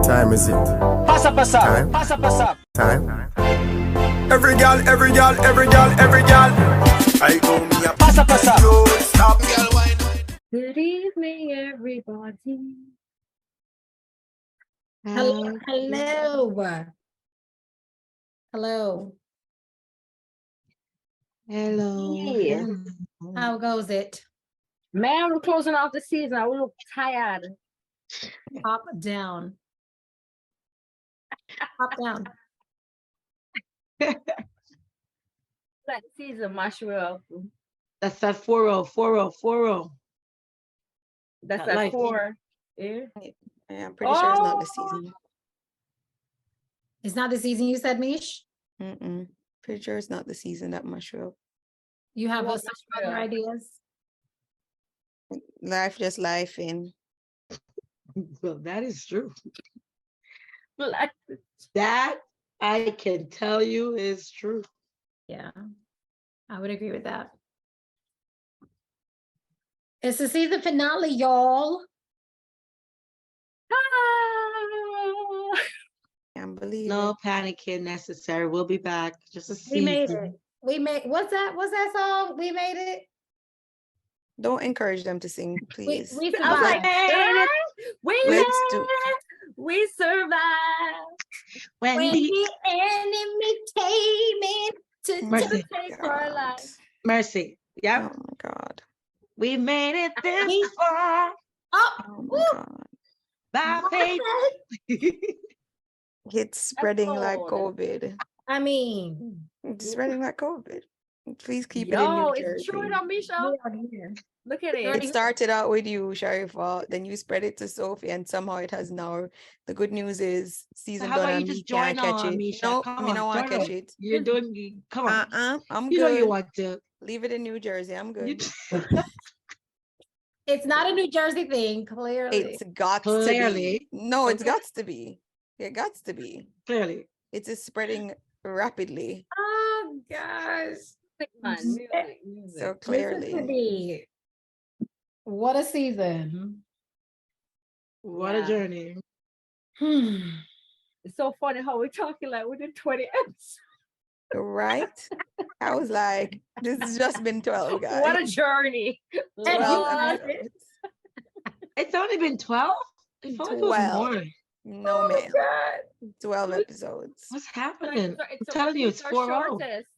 Time is it? Passa, passa, Time. passa, passa. Time. Every gal, every gal, every gal, every gal. I go me a Passa, passa. don't stop, gal. Wine. Good evening, everybody. Hello, hello. Hello. Hello. Yeah. Hello. How goes it? Man, we're closing off the season. I look tired. Pop down. Pop down. That season, mushroom. That's that 40, 40, 40. That's That that life. 4. Yeah. Yeah, I'm pretty sure it's not this season. It's not the season you said, Mish? Pretty sure it's not the season that mushroom. You have What some other mushroom? ideas? Life just life in. Well, that is true. Black. That I can tell you is true. Yeah, I would agree with that. It's the season finale, y'all. Ah. Can't believe No it. panicking necessary. We'll be back. Just a We made season. it. We made, what's that song? We made it. Don't encourage them to sing, please. We I was like, survived. we Let's do- made, we survived. When When the the enemy came in to Mercy. Take our God. life. Mercy. Yeah. Oh my God. We made it this We- far Oh, Oh my woo. God. by faith. It's spreading like Episode. COVID. I mean, It's spreading like COVID. Please keep it in Yo, New it's Jersey. true though, Misha. we are here. Look at It it. started out with you, Sharifa, then you spread it to Sophie, and somehow it has now. The good news is season how done about and you me just can't join catch on, it. Misha? No, Come me on, no want to join catch on. it. You're doing. Come on. I'm You know you good. want to. Leave it in New Jersey. I'm You- good. It's not a New Jersey thing, clearly. It's got to Clearly. be. No, it's Okay. got to be. It got to be. Clearly. It's just spreading rapidly. Oh gosh. Music, man. Music, music. So Clearly. clearly. What a season. What Yeah. a journey. It's so funny how we're talking like we did 20 episodes. Right? I was like, this has just been 12, guys. What a journey. And you 12 guys- episodes. It's only been 12? I thought it was 12. more. No, Oh my ma'am. God. 12 episodes. What's happening? I'm telling you, it's our 4-0. shortest.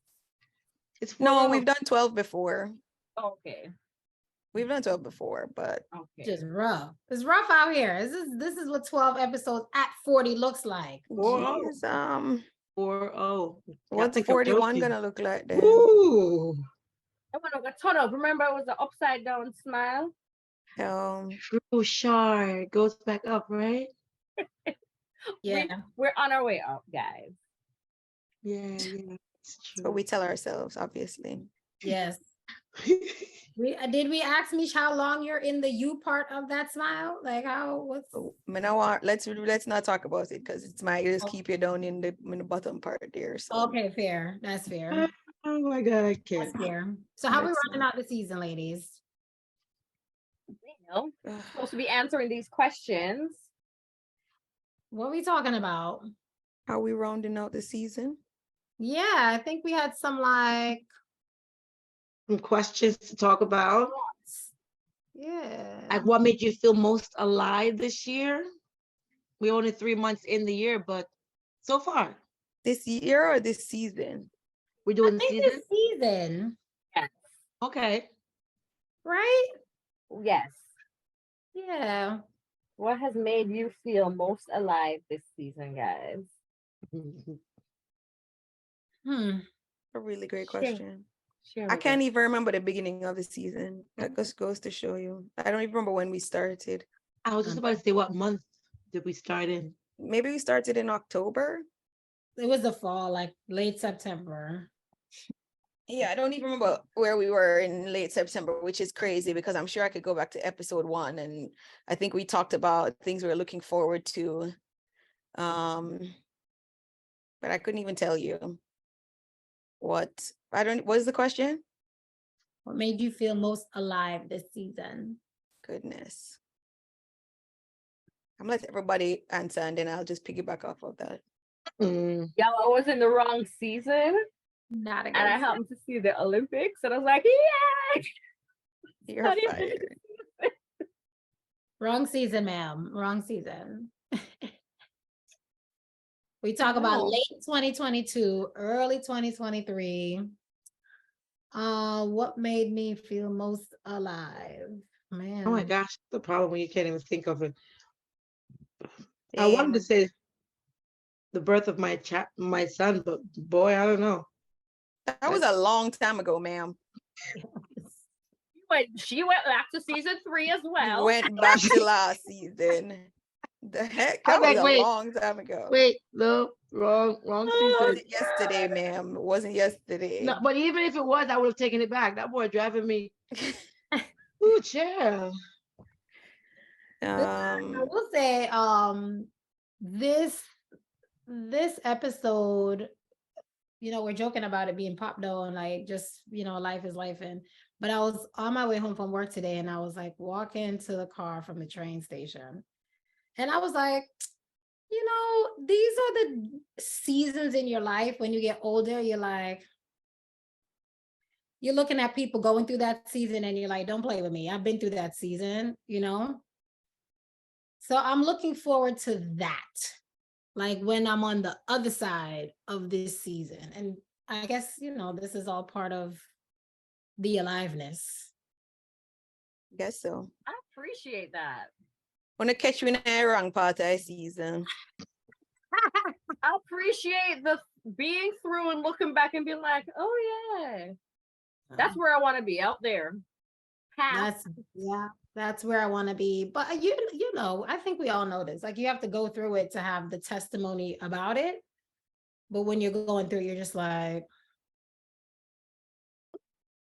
It's 4-0. No, we've done 12 before. Okay. We've done 12 before, but Okay. Just rough. It's rough out here. This is what 12 episodes at 40 looks like. 4-0. geez, 4-0. what's 41 gonna look like then? Ooh. I want to go turn up. Remember, it was the upside down smile. True shard goes back up, right? Yeah. We're on our way up, guys. Yeah, it's true. But we tell ourselves, obviously. Yes. Did we ask Mish how long you're in the U part of that smile? Like what's Oh, me no want, let's not talk about it because it's my just keep you down in the bottom part there. So okay, fair. That's fair. Oh my God, I can't. That's fair. So how we That's running out the season, ladies? You know, supposed to be answering these questions. What are we talking about? how we rounding out the season? Yeah, I think we had some like Some questions to talk about. yeah. Like, what made you feel most alive this year? We're only 3 months in the year, but so far, This year or this season? we're I doing the think season. this season, Okay. right? Yes. Yeah. What has made you feel most alive this season, guys? A really great Sure. question. Share I with can't us. even remember the beginning of the season. That just goes to show you. I don't even remember when we started. I was just about to say, what month did we start in? Maybe we started in October. It was the fall, like late September. Yeah, I don't even remember where we were in late September, which is crazy because I'm sure I could go back to episode 1 and I think we talked about things we were looking forward to. But I couldn't even tell you what is the question? What made you feel most alive this season? Goodness. I'm gonna let everybody answer and then I'll just piggyback off of that. Mm. Yeah, I was in the wrong season, Not a good and I happened to see the Olympics, and I was like, yeah. You're Not even- fired. Wrong season, ma'am. Wrong season. We talk about Oh. late 2022, early 2023. What made me feel most alive? Man. Oh my gosh, the problem when you can't even think of it. I wanted to say the birth of my son, but boy, I don't know. That was a long time ago, ma'am. She went back to season 3 as well. Went back to last season. The heck? I That was was like, a wait, long time ago. Wait, no, wrong It season. wasn't yesterday, ma'am. It wasn't yesterday. No, but even if it was, I would have taken it back. That boy driving me. Ooh, chill. I will say, this episode, we're joking about it being pop though, and like just life is life. But I was on my way home from work today, and I was like walking to the car from the train station, and I was like, these are the seasons in your life when you get older. You're looking at people going through that season, and you're like, don't play with me. I've been through that season, So I'm looking forward to that, like when I'm on the other side of this season. And I guess, this is all part of the aliveness. Guess so. I appreciate that. Wanna catch you in the wrong part of the season. I appreciate the being through and looking back and being like, oh yeah, that's where I want to be, out there. That's where I want to be. But I think we all know this. Like, you have to go through it to have the testimony about it. But when you're going through, you're just like,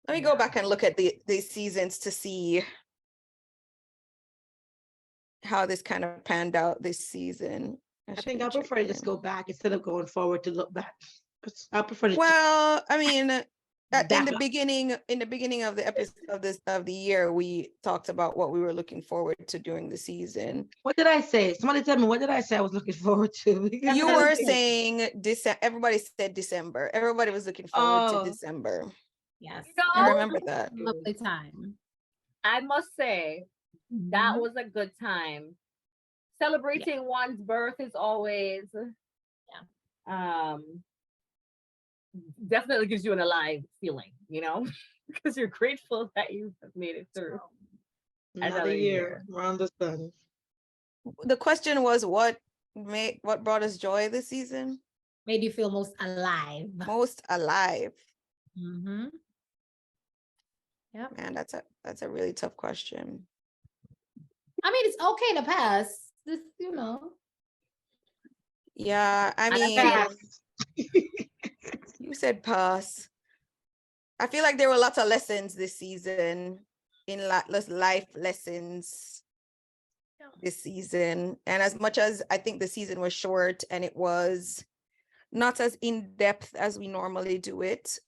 let me go back and look at these seasons to see how this kind of panned out this season. I think I prefer to just go back instead of going forward to look back. I prefer to. Well, I mean, in the beginning of the episode of the year, we talked about what we were looking forward to during the season. What did I say? Somebody tell me, what did I say I was looking forward to? You were saying December. Everybody said December. Everybody was looking forward to December. yes, I remember that. Lovely time. I must say, that was a good time. Celebrating one's birth is always definitely gives you an alive feeling, because you're grateful that you have made it through another year around the sun. The question was, what brought us joy this season? Made you feel most alive. Most alive. Mm-hmm. Yeah, man, that's a really tough question. I mean, it's okay to pass. Just, Yeah, I mean, you said pass. I feel like there were lots of lessons this season, life lessons this season. And as much as I think the season was short and it was not as in-depth as we normally do it,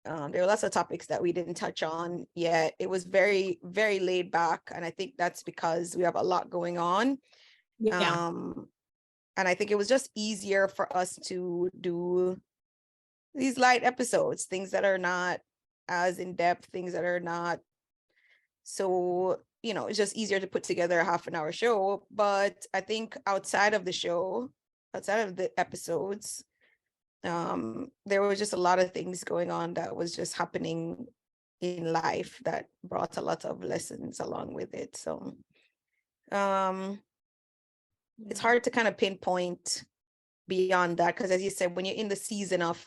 there were lots of topics that we didn't touch on yet. It was very, very laid back. And I think that's because we have a lot going on. Yeah. And I think it was just easier for us to do these light episodes, things that are not as in-depth, things that are not so, it's just easier to put together a half-an-hour show. But I think outside of the episodes, there was just a lot of things going on that was just happening in life that brought a lot of lessons along with it. So it's hard to kind of pinpoint beyond that, because as you said, when you're in the season of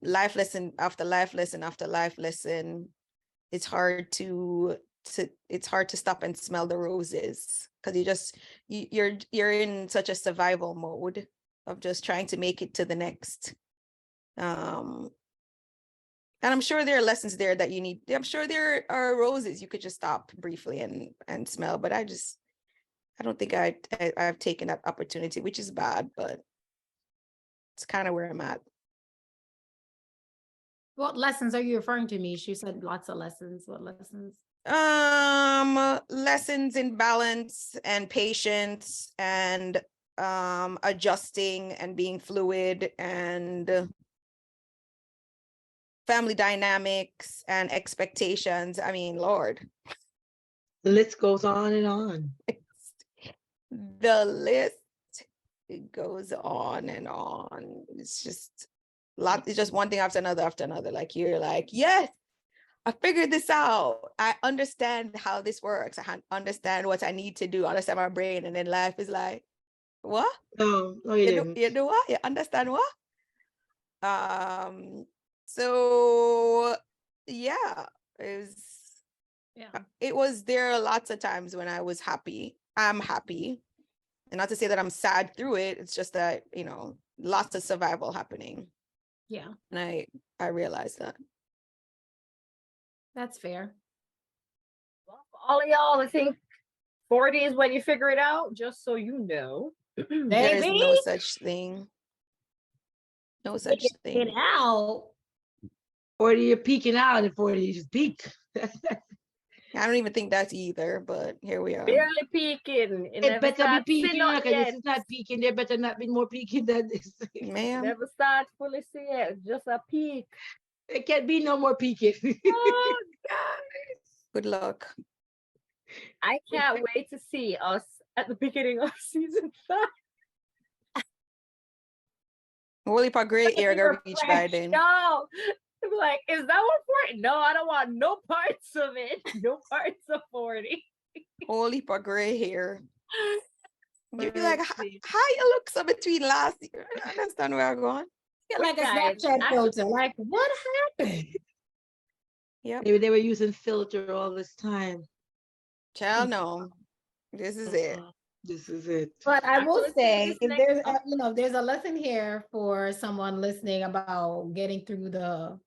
life lesson after life lesson after life lesson, it's hard to stop and smell the roses, because you're in such a survival mode of just trying to make it to the next. And I'm sure there are lessons there that you need. I'm sure there are roses you could just stop briefly and smell, but I don't think I've taken that opportunity, which is bad, but it's kind of where I'm at. What lessons are you referring to, me? She said lots of lessons. What lessons? Lessons in balance and patience and adjusting and being fluid and family dynamics and expectations. I mean, Lord, The list goes on and on. the list goes on and on. It's just it's just one thing after another. Like you're like, yes, I figured this out. I understand how this works. I understand what I need to do. I understand my brain. And then life is like, what? No, you didn't. You do what? You understand what? So yeah, there are lots of times when I was happy. I'm happy. And not to say that I'm sad through it. It's just that, lots of survival happening. Yeah. And I realized that. That's fair. Well, for all of y'all, I think 40 is when you figure it out, just so you know. There is no such thing. No such thing. It out. 40, you're peaking out, and 40, you just peak. I don't even think that's either, but here we are. Barely peaking. It better be peaking, because this is not peaking. There better not be more peaking than this. Ma'am. Never start fully see it, just a peak. There can't be no more peaking. Oh, God. Good luck. I can't wait to see us at the beginning of season 5. Holy part great air gonna reach by then. No, I'm like, is that one 40? No, I don't want no parts of it. No parts of 40. Holy part gray hair. You'd be like, how you look so between last year? I don't understand where I'm going. Like a Snapchat filter. Like, what happened? Yep. Maybe they were using filter all this time. Child, no. This is it. This is it. But I will say, if there's next if there's a lesson here for someone listening about getting through the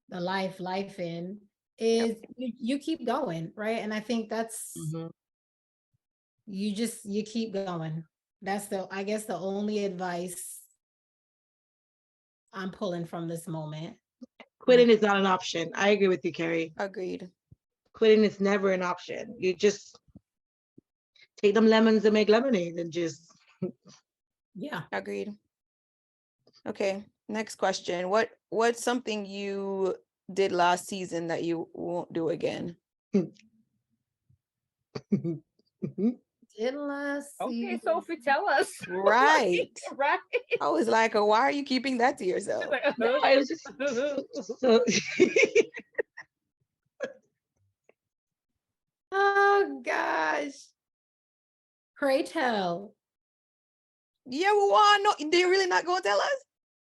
life in, is you keep going, right? And I think that's you keep going. That's I guess the only advice I'm pulling from this moment. Quitting is not an option. I agree with you, Carrie. Agreed. Quitting is never an option. You just take them lemons and make lemonade and just. Yeah. Agreed. Okay. Next question. What's something you did last season that you won't do again? Did last season. Okay, Sophie, tell us. Right. Right. I was like, why are you keeping that to yourself? No, I was just so. Oh gosh. Pray tell. Yeah, well, no, they're really not going to tell us?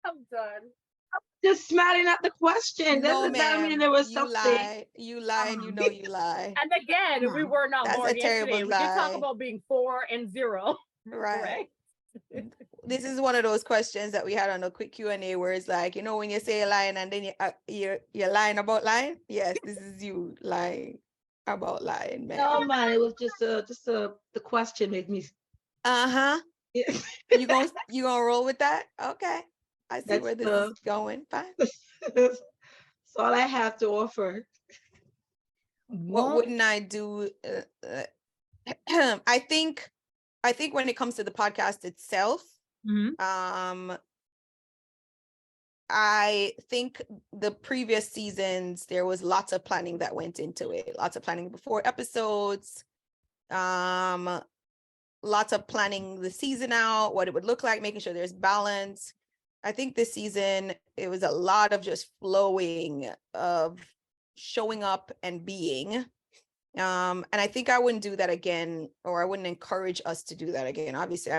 I'm done. Just smiling at the question. No, Doesn't that ma'am. mean there was You something? lie. You lie, and you know you lie. And again, we were not That's born a terrible yesterday. We did talk lie. about being 4 and 0. Right. This is one of those questions that we had on a quick Q&A where it's like, when you say a line and then you're lying about lying. Yes, this is you lying about lying, man. No, man, it was just the question made me. You gonna roll with that? Okay, I see That's where this is going. Fine. That's all I have to offer. What wouldn't I do? I think when it comes to the podcast itself, I think the previous seasons, there was lots of planning that went into it. Lots of planning before episodes. Lots of planning the season out, what it would look like, making sure there's balance. I think this season, it was a lot of just flowing, of showing up and being. And I think I wouldn't do that again, or I wouldn't encourage us to do that again. Obviously,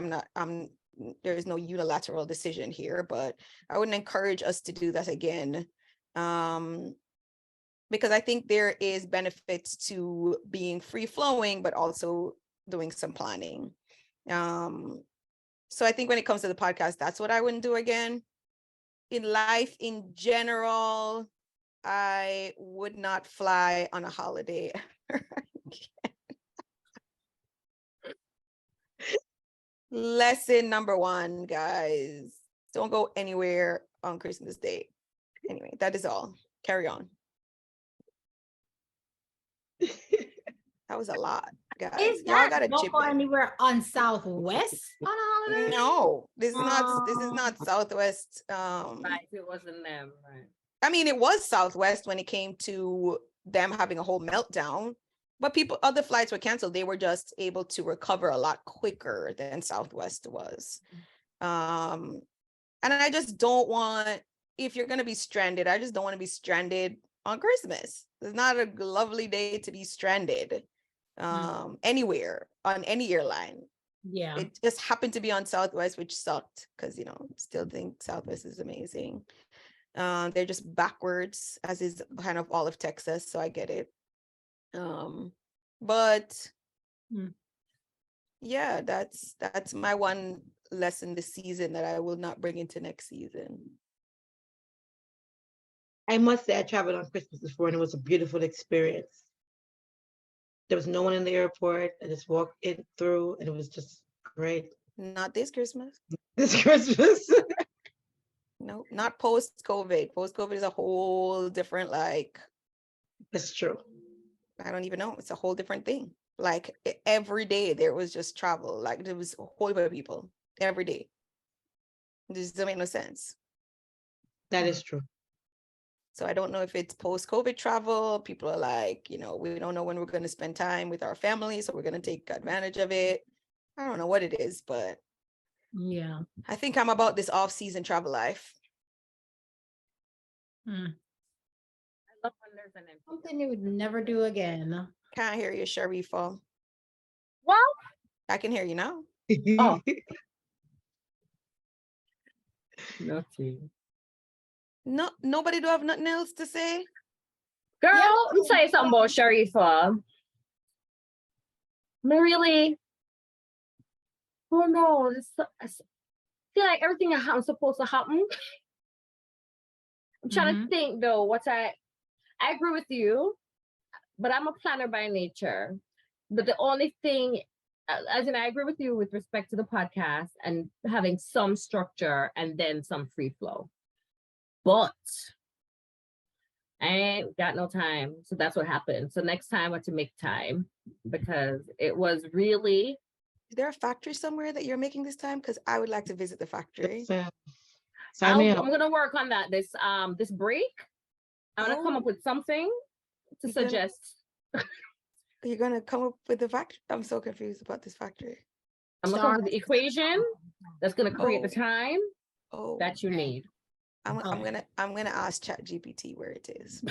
there is no unilateral decision here, but I wouldn't encourage us to do that again. Because I think there is benefits to being free flowing, but also doing some planning. So I think when it comes to the podcast, that's what I wouldn't do again. In life in general, I would not fly on a holiday. Lesson number 1, guys, don't go anywhere on Christmas Day. Anyway, that is all. Carry on. That was a lot, guys. Is Y'all that gotta don't chip go in. anywhere on Southwest on a holiday? No, this is not Southwest. Right, it wasn't them, right? I mean, it was Southwest when it came to them having a whole meltdown, but other flights were canceled. They were just able to recover a lot quicker than Southwest was. And I just don't want, if you're gonna be stranded, I just don't want to be stranded on Christmas. It's not a lovely day to be stranded anywhere on any airline. Yeah. It just happened to be on Southwest, which sucked because, still think Southwest is amazing. They're just backwards, as is kind of all of Texas, so I get it. But yeah, that's my one lesson this season that I will not bring into next season. I must say I traveled on Christmas before and it was a beautiful experience. There was no one in the airport. I just walked in through and it was just great. Not this Christmas. This Christmas. No, not post-COVID. Post-COVID is a whole different, That's true. I don't even know. It's a whole different thing. Like every day there was just travel. Like there was a whole bunch of people every day. It just doesn't make no sense. That is true. So I don't know if it's post-COVID travel. People are like, we don't know when we're going to spend time with our family, so we're going to take advantage of it. I don't know what it is, but Yeah. I think I'm about this off-season travel life. I love when there's an empty. Something you would never do again. Can't hear you, Sharifa. Well, I can hear you now. Oh. Nothing. No, nobody do have nothing else to say. Girl, Yeah. let me tell you something about Sharifa. I really, oh no, I feel like everything that happens supposed to happen. I'm trying to think though, I agree with you, but I'm a planner by nature. But the only thing, as in I agree with you with respect to the podcast and having some structure and then some free flow. But I ain't got no time. So that's what happened. So next time I have to make time because it was really. Is there a factory somewhere that you're making this time? Because I would like to visit the factory. I'm gonna work on that this break. I'm gonna come up with something to suggest. You're gonna come up with the factory? I'm so confused about this factory. I'm gonna come up with the equation that's gonna create the time Oh, that you need. I'm gonna ask ChatGPT where it is.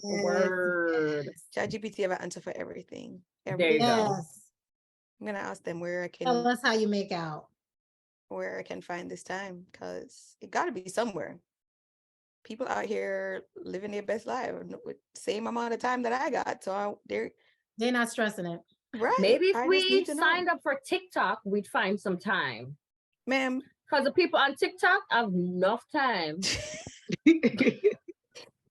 Word. ChatGPT have an answer for everything. There you go. Yes. I'm gonna ask them where I Tell us how you make out. find this time, because it got to be somewhere. People out here living their best life with the same amount of time that I got, so they're not stressing it. right. Maybe if I just we need to know. signed up for TikTok, we'd find some time. Ma'am. Because the people on TikTok have enough time.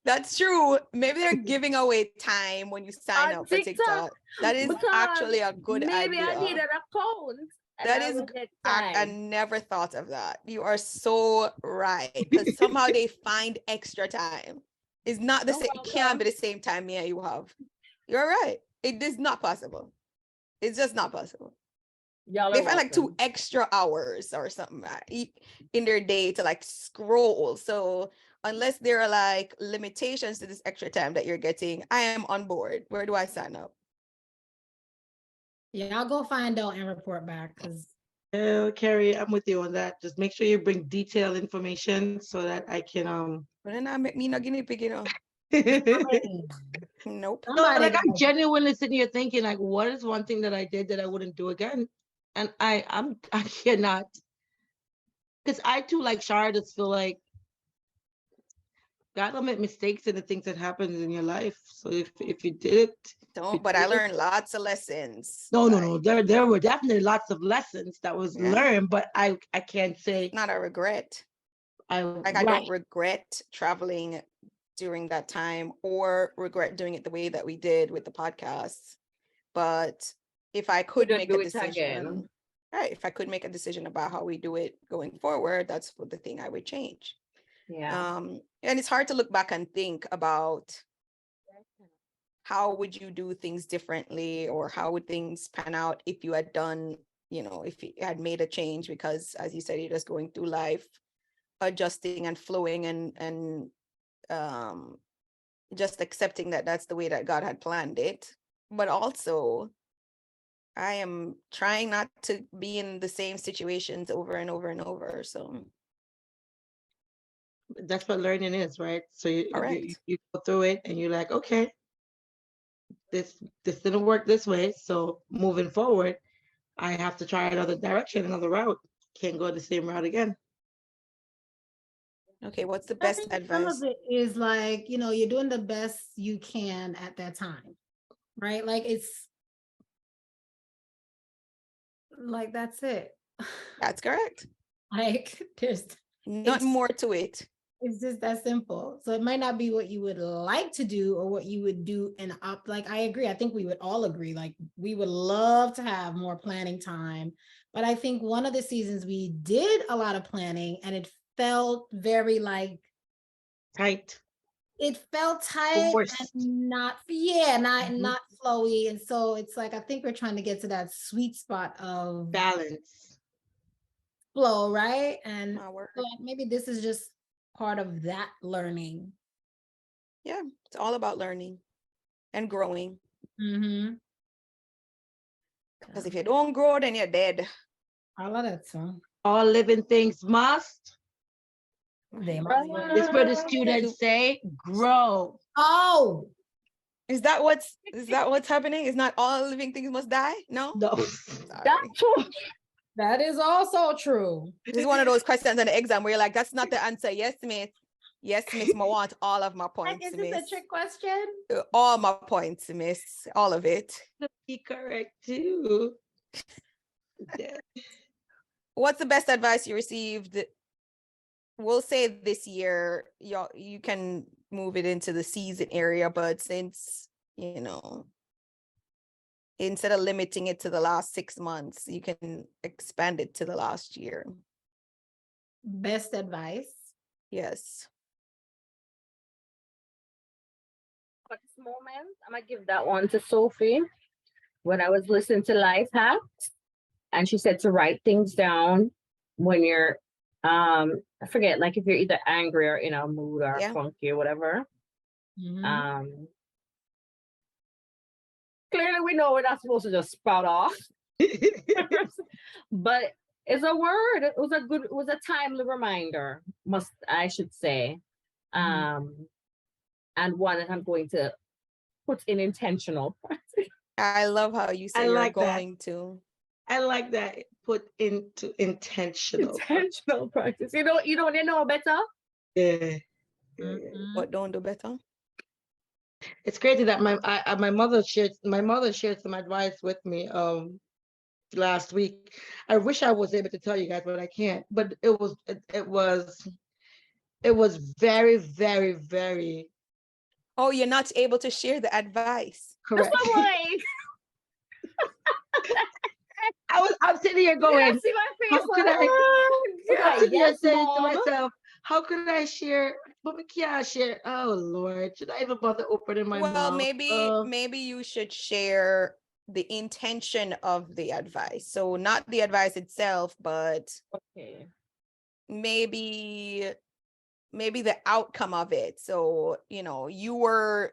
That's true. Maybe they're giving away time when you sign up for TikTok. That is actually a good idea. Maybe I need an account. That is, I never thought of that. You are so right. Because somehow they find extra time. It's not the same. It can't be the same time you have. You're right. It is not possible. It's just not possible. They find like 2 extra hours or something in their day to scroll. So unless there are limitations to this extra time that you're getting, I am on board. Where do I sign up? Yeah, I'll go find out and report back because. Yeah, Carrie, I'm with you on that. Just make sure you bring detailed information so that I can But then I make me not guinea pig, Nope. No, I'm genuinely sitting here thinking, what is one thing that I did that I wouldn't do again? And I cannot, because I too, like Shar, just feel like God will make mistakes in the things that happen in your life. So if you did it, but I learned lots of lessons. No. There were definitely lots of lessons that was learned, but I can't say not a regret. I don't regret traveling during that time or regret doing it the way that we did with the podcasts. But if I could make a decision, if I could make a decision about how we do it going forward, that's the thing I would change. Yeah. And it's hard to look back and think about how would you do things differently, or how would things pan out if you had done, if you had made a change? Because as you said, you're just going through life, adjusting and flowing, and just accepting that that's the way that God had planned it. But also, I am trying not to be in the same situations over and over and over. So That's what learning is, right? So correct. you go through it and you're like, okay, this didn't work this way. So moving forward, I have to try another direction, another route. Can't go the same route again. Okay, what's the I best think some advice? of it is like, you're doing the best you can at that time, right? Like it's like that's it. That's correct. Like there's Not more to it. it's just that simple. So it might not be what you would like to do or what you would do and like I agree. I think we would all agree. Like we would love to have more planning time. But I think one of the seasons we did a lot of planning and it felt very like Tight. it felt tight Forced. and not not flowy. And so it's like I think we're trying to get to that sweet spot of Balance. flow, right? And My word. so maybe this is just part of that learning. Yeah, it's all about learning and growing. Mm-hmm. Because if you don't grow, then you're dead. I love that song. All living things must. They This where the students say, grow. Oh, Is that what's happening? Is not all living things must die? No? No. Sorry. That's true. that is also true. This is one of those questions in the exam where you're like, that's not the answer. Yes, miss. Yes, miss. I want all of my points, Is miss. this a trick question? All my points, miss. All of it. Be correct too. Yeah. What's the best advice you received? We'll say this year. You can move it into the season area, but since, instead of limiting it to the last 6 months, you can expand it to the last year. Best advice. Yes. At this moment, I'm gonna give that one to Sophie. When I was listening to Life Hacks, and she said to write things down when you're I forget, like if you're either angry or in a mood or funky or whatever. Mm-hmm. Clearly we know we're not supposed to just spout off. But it's a word. It was a timely reminder, I should say. And one that I'm going to put in intentional practice. I love how you say you're going to. I like that. Put into intentional practice. You don't know better. Yeah. But don't do better. It's crazy that my mother shared some advice with me last week. I wish I was able to tell you guys, but I can't. But it was very, very, very. Oh, you're not able to share the advice. Correct. That's my way. I'm sitting here going, see my face. I'm sitting here saying to myself, how could I share? But we can't share. Oh Lord, should I even bother opening my mouth? Well, maybe you should share the intention of the advice. So not the advice itself, but maybe the outcome of it. So, you were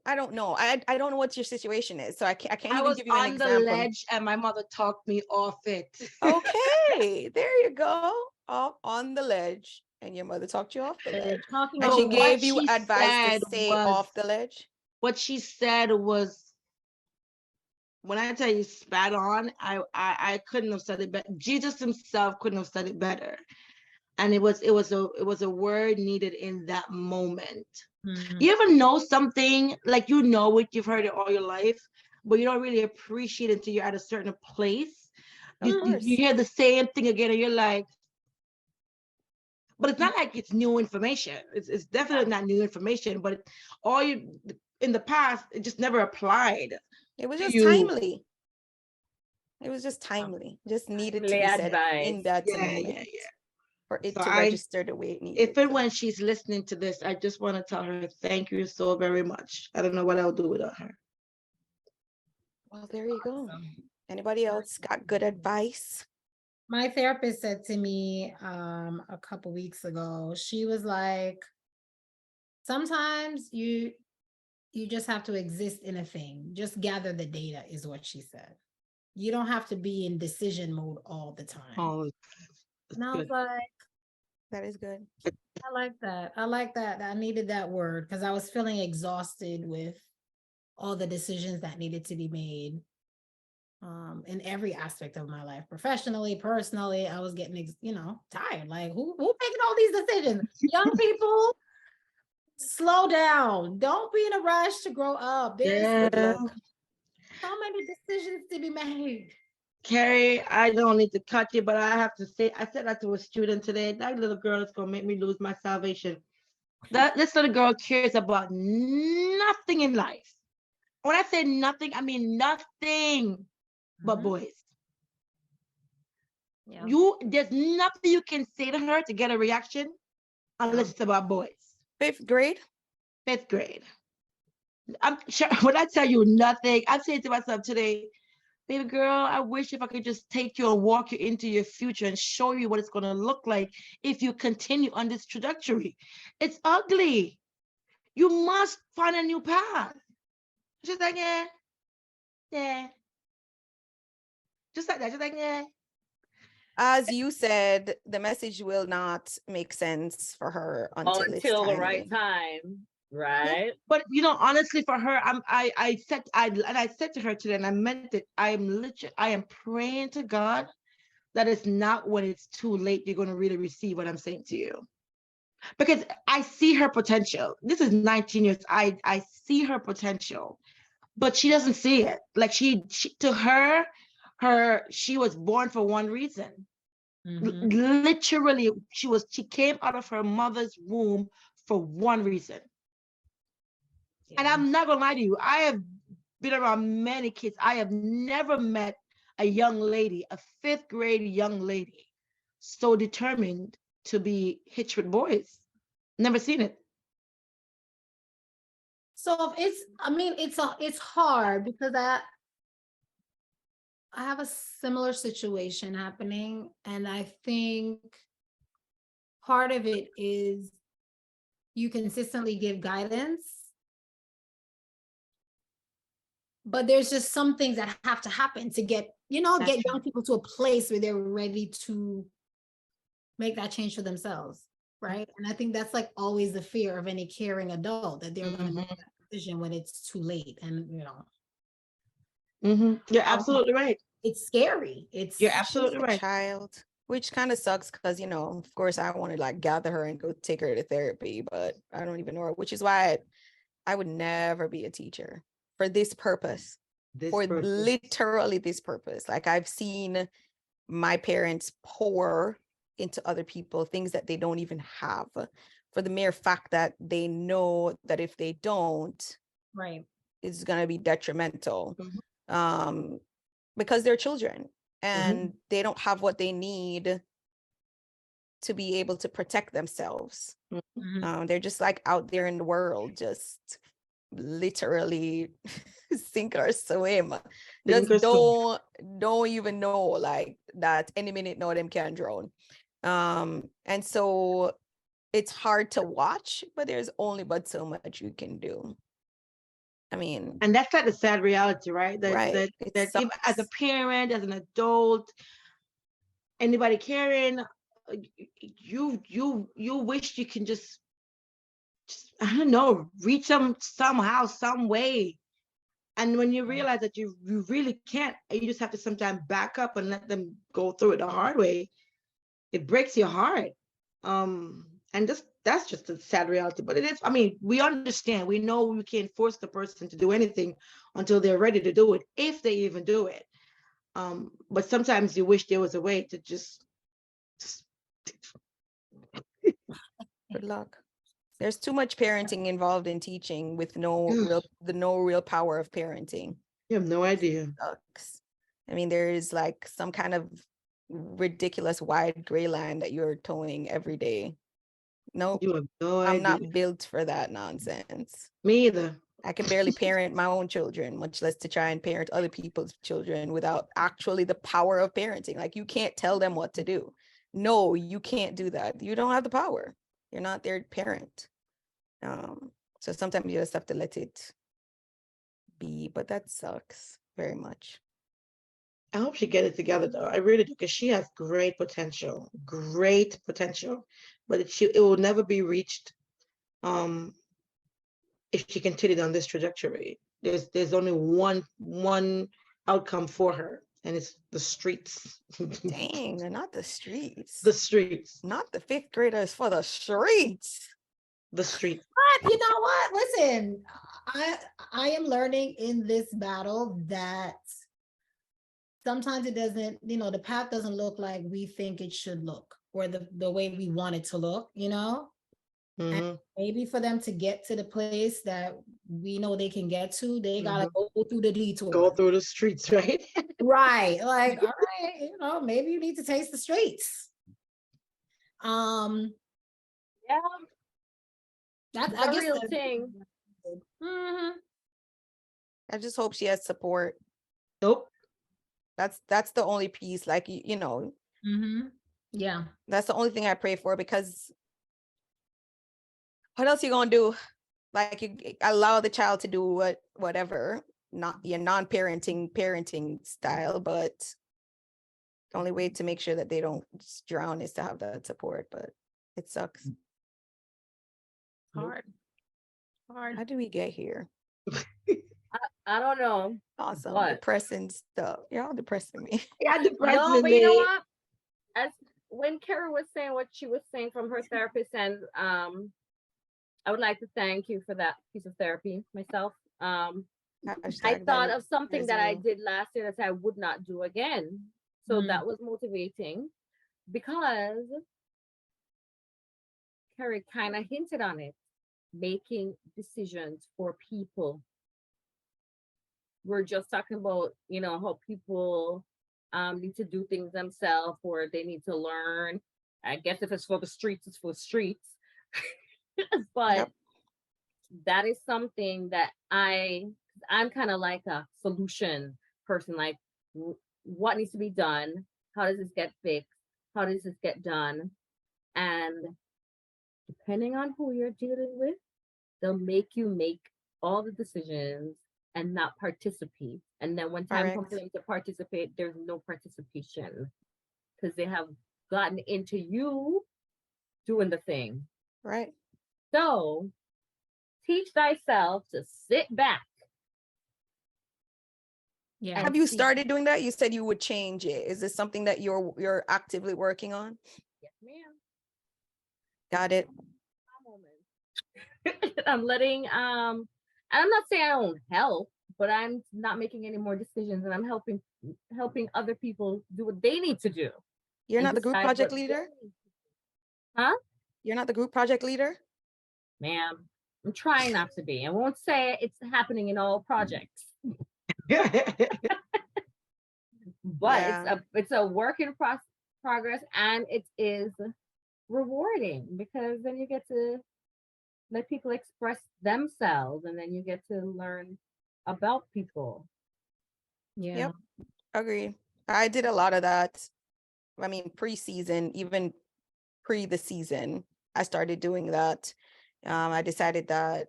I don't know. I don't know what your situation is. So I can't even give you an example. I was on the ledge and my mother talked me off it. Okay, there you go. Off on the ledge. And your mother talked you off the ledge. And she gave you advice to stay off the ledge. What she said was, when I tell you spat on, I couldn't have said it better. Jesus himself couldn't have said it better. And it was a word needed in that moment. You ever know something, like it, you've heard it all your life, but you don't really appreciate it until you're at a certain place. You hear the same thing again and you're like, but it's not like it's new information. It's definitely not new information, but in the past, it just never applied. It was just timely. It was just timely. Just needed to be said in that moment. for it So to register the way it needs. If and when she's listening to this, I just want to tell her thank you so very much. I don't know what I'll do without her. Well, there you go. Awesome. Anybody else got good advice? My therapist said to me a couple weeks ago, she was like, sometimes you just have to exist in a thing. Just gather the data, is what she said. You don't have to be in decision mode all the time. Oh, And I was like, That is good. I like that. I like that. I needed that word because I was feeling exhausted with all the decisions that needed to be made in every aspect of my life, professionally, personally. I was getting, tired. Like, who making all these decisions? Young people, slow down. Don't be in a rush to grow up. There's so many decisions to be made. Carrie, I don't need to cut you, but I have to say, I said that to a student today. That little girl is going to make me lose my salvation. This little girl cares about nothing in life. When I say nothing, I mean nothing but boys. Yeah. There's nothing you can say to her to get a reaction unless it's about boys. 5th grade? 5th grade. I'm sure when I tell you nothing, I'm saying to myself today, baby girl, I wish if I could just take you and walk you into your future and show you what it's going to look like if you continue on this trajectory. It's ugly. You must find a new path. Just like, yeah. Just like that, just like, yeah. As you said, the message will not make sense for her until the right time. Right. But honestly, for her, I said to her today, and I meant it. I am praying to God that it's not when it's too late you're going to really receive what I'm saying to you, because I see her potential. This is 19 years. I see her potential, but she doesn't see it. Like she was born for one reason. Mhm. Literally, she came out of her mother's womb for one reason. And I'm not gonna lie to you, I have been around many kids. I have never met a young lady, a 5th grade young lady, so determined to be hitched with boys. Never seen it. So it's hard because I have a similar situation happening, and I think part of it is you consistently give guidance, but there's just some things that have to happen to get young people to a place where they're ready to make that change for themselves, right? And I think that's like always the fear of any caring adult, that they're going to make that decision when it's too late. And You're absolutely right. It's scary. You're absolutely right. Child, which kind of sucks because of course I want to like gather her and go take her to therapy, but I don't even know her, which is why I would never be a teacher for this purpose. Literally this purpose. Like I've seen my parents pour into other people things that they don't even have, for the mere fact that they know that if they don't, right, it's going to be detrimental. Because they're children and they don't have what they need to be able to protect themselves. They're just like out there in the world, just literally sink or swim. Just don't even know like that any minute now them can drown. And so it's hard to watch, but there's only but so much you can do. I mean, and that's like the sad reality, right? That even as a parent, as an adult, anybody caring, you wish you can just I don't know, reach them somehow, some way. And when you realize that you really can't, you just have to sometimes back up and let them go through it the hard way. It breaks your heart. And that's just a sad reality. But it is, we understand. We know we can't force the person to do anything until they're ready to do it, if they even do it. But sometimes you wish there was a way to just good luck. There's too much parenting involved in teaching with no real power of parenting. You have no idea. Sucks. There is like some kind of ridiculous wide gray line that you're towing every day. Nope. You have no I'm idea. not built for that nonsense. Me either. I can barely parent my own children, much less to try and parent other people's children without actually the power of parenting. Like, you can't tell them what to do. No, you can't do that. You don't have the power. You're not their parent. So sometimes you just have to let it be, but that sucks very much. I hope she gets it together though. I really do, because she has great potential, but it will never be reached if she continued on this trajectory. There's only one outcome for her, and it's the streets. Dang, they're not the streets. The streets. Not the fifth graders for the streets. The streets. But you know what? Listen, I am learning in this battle that sometimes it doesn't, the path doesn't look like we think it should look, or the way we want it to look, And maybe for them to get to the place that we know they can get to, they gotta go through the detour. Go through the streets, right? Right. Like, all right, maybe you need to taste the streets. Yeah, That's a real thing. I just hope she has support. Nope. That's the only piece, like, Yeah. that's the only thing I pray for, because what else you gonna do? Like, you allow the child to do whatever, not your parenting style, but the only way to make sure that they don't just drown is to have that support. But it sucks. Hard. How did we get here? I don't know. Awesome. What? Depressing stuff. You're all depressing me. Yeah, No, but you know what? As when Kara was saying what she was saying from her therapist, and I would like to thank you for that piece of therapy myself. I thought of something that I did last year that I would not do again. So that was motivating, because Carrie kind of hinted on it, making decisions for people. We're just talking about, how people need to do things themselves, or they need to learn. I guess if it's for the streets, it's for streets. But that is something that I'm kind of like a solution person. Like, what needs to be done? How does this get fixed? How does this get done? And depending on who you're dealing with, they'll make you make all the decisions and not participate. And then when time comes for them to participate, there's no participation, because they have gotten into you doing the thing. Right. So teach thyself to sit back. Yeah. Have you started doing that? You said you would change it. Is this something that you're actively working on? Yes, ma'am. Got it. I'm letting and I'm not saying I don't help, but I'm not making any more decisions, and I'm helping other people do what they need to do. You're not the group project leader? Huh? You're not the group project leader? Ma'am, I'm trying not to be. I won't say it's happening in all projects. But it's a work in progress, and it is rewarding, because then you get to let people express themselves, and then you get to learn about people. Yeah. Yep. Agree. I did a lot of that. I mean, pre-season, even pre the season, I started doing that. I decided that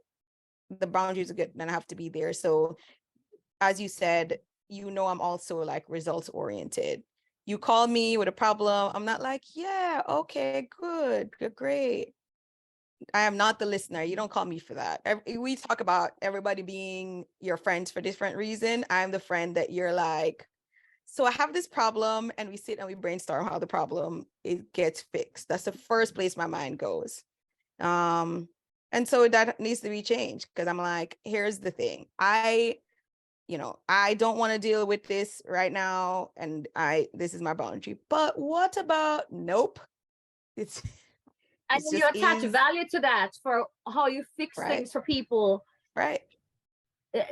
the boundaries are gonna have to be there. So as you said, I'm also like results oriented. You call me with a problem, I'm not like, yeah, okay, good, great. I am not the listener. You don't call me for that. We talk about everybody being your friends for different reason. I'm the friend that you're like, so I have this problem, and we sit and we brainstorm how the problem gets fixed. That's the first place my mind goes. And so that needs to be changed, because I'm like, here's the thing. I don't want to deal with this right now, and this is my boundary. But what about nope? And you attach value to that for how you fix things for people. Right.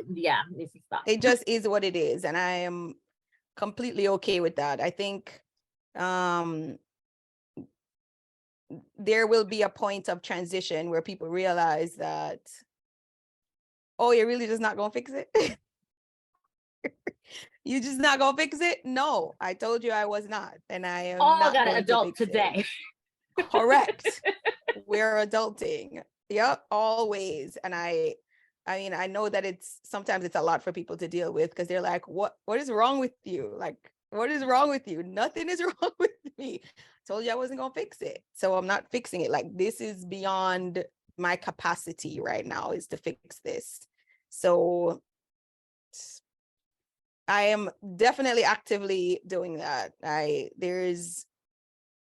Yeah, this is stuff. It just is what it is. And I am completely okay with that. I think there will be a point of transition where people realize that, oh, you're really just not gonna fix it. You just not gonna fix it? No, I told you I was not, and I am All not got an going to adult fix it. today. Correct. We're adulting. Yep, always. And I mean, I know that sometimes it's a lot for people to deal with, because they're like, what is wrong with you? Like, what is wrong with you? Nothing is wrong with me. Told you I wasn't gonna fix it. So I'm not fixing it. Like, this is beyond my capacity right now, is to fix this. So I am definitely actively doing that.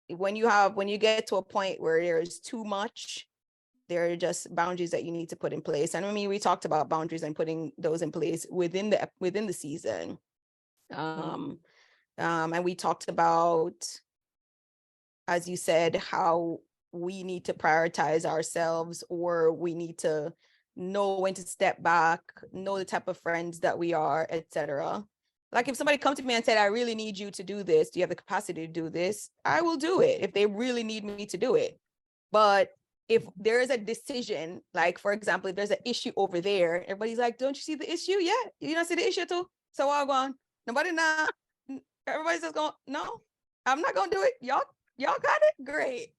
When you get to a point where there's too much, there are just boundaries that you need to put in place. And I mean, we talked about boundaries and putting those in place within the season. And we talked about, as you said, how we need to prioritize ourselves, or we need to know when to step back, know the type of friends that we are, etc. Like, if somebody comes to me and said, I really need you to do this, do you have the capacity to do this? I will do it if they really need me to do it. But if there is a decision, like, for example, if there's an issue over there, everybody's like, don't you see the issue? Yeah, you don't see the issue too. So I'm going, nobody now. Everybody's just going, no, I'm not going to do it. Y'all got it? Great.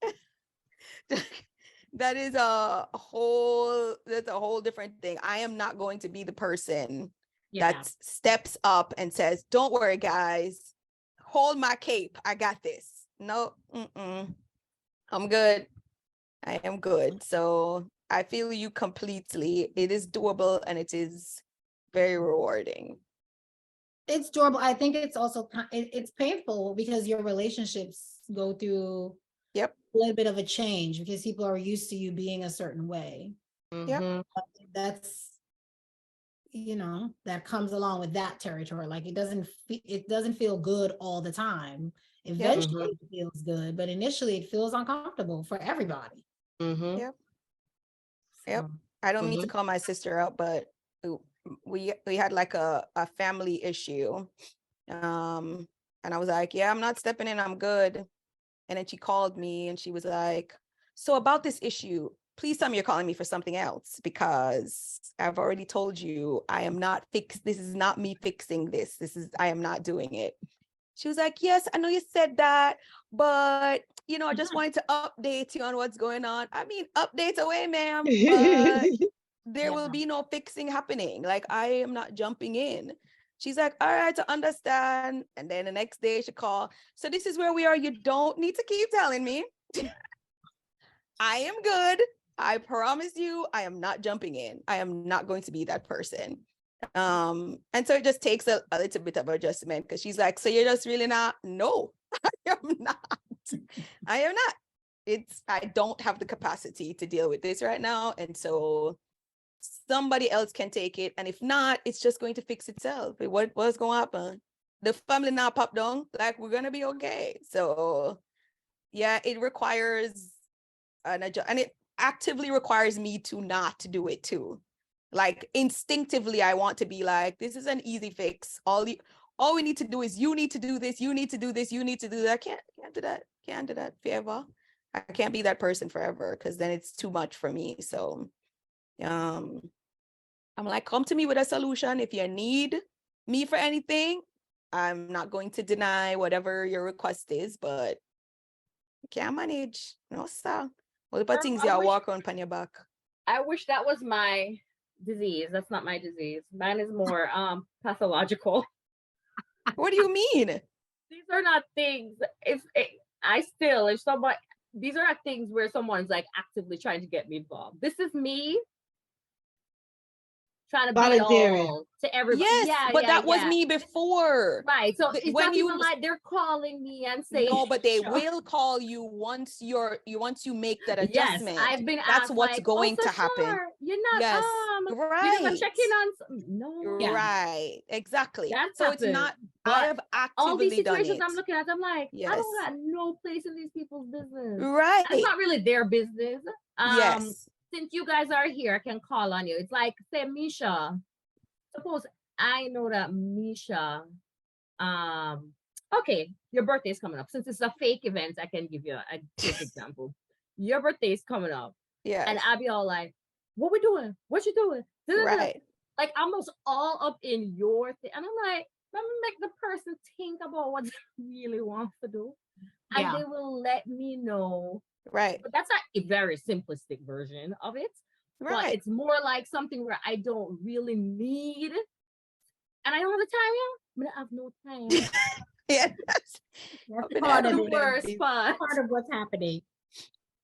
That's a whole different thing. I am not going to be the person that steps up and says, don't worry, guys, hold my cape, I got this. No, I'm good. I am good. So I feel you completely. It is doable, and it is very rewarding. It's doable. I think it's also, it's painful, because your relationships go through a little bit of a change, because people are used to you being a certain way. That's, that comes along with that territory. Like, it doesn't feel good all the time. Eventually it feels good, but initially it feels uncomfortable for everybody. Yep. I don't mean to call my sister out, but we had like a family issue. And I was like, yeah, I'm not stepping in, I'm good. And then she called me and she was like, so about this issue, please tell me you're calling me for something else, because I've already told you I am not this is not me fixing this. I am not doing it. She was like, yes, I know you said that, but I just wanted to update you on what's going on. I mean, updates away, ma'am, but there will be no fixing happening. Like, I am not jumping in. She's like, all right, to understand. And then the next day she called. So this is where we are. You don't need to keep telling me. I am good. I promise you, I am not jumping in. I am not going to be that person. And so it just takes a little bit of adjustment, because she's like, so you're just really not? No, I am not. I am not. I don't have the capacity to deal with this right now. And so somebody else can take it. And if not, it's just going to fix itself. What's going to happen? The family now pop down, like, we're going to be okay. So yeah, it requires an adjustment, and it actively requires me to not do it too. Like, instinctively, I want to be like, this is an easy fix. All we need to do is, you need to do this, you need to do this, you need to do that. Can't do that. Can't do that forever. I can't be that person forever, because then it's too much for me. So I'm like, come to me with a solution. If you need me for anything, I'm not going to deny whatever your request is, but I can't manage. No, sir. What about things you walk around on your back? I wish that was my disease. That's not my disease. Mine is more pathological. What do you mean? These are not things. These are not things where someone's like actively trying to get me involved. This is me trying to be all to everybody. Yes, but that was me before. Right. So it's not even like they're calling me and saying no, but they will call you once you make that adjustment. Yes, I've been that's asked, what's like, going to happen. Sure. You're not right. You never check in on no. Right. Exactly. That's so happened, it's not I have actively all these situations done it. I'm looking at, I'm like, yes. I don't got no place in these people's business. Right. It's not really their business. Yes. Since you guys are here, I can call on you. It's like, say, Misha. Suppose I know that Misha okay, your birthday's coming up. Since it's a fake event, I can give you a quick example. Your birthday's coming up. Yeah. And I'll be all like, what we doing? What you doing? Da-da-da. Right. Like almost all up in your thing. And I'm like, let me make the person think about what they really want to do. And Yeah. they will let me know. Right. But that's not a very simplistic version of it. But Right. it's more like something where I don't really need. And I don't have the time, yeah. I have no time. Yeah. That's been part at of the it. worst part. part of what's happening.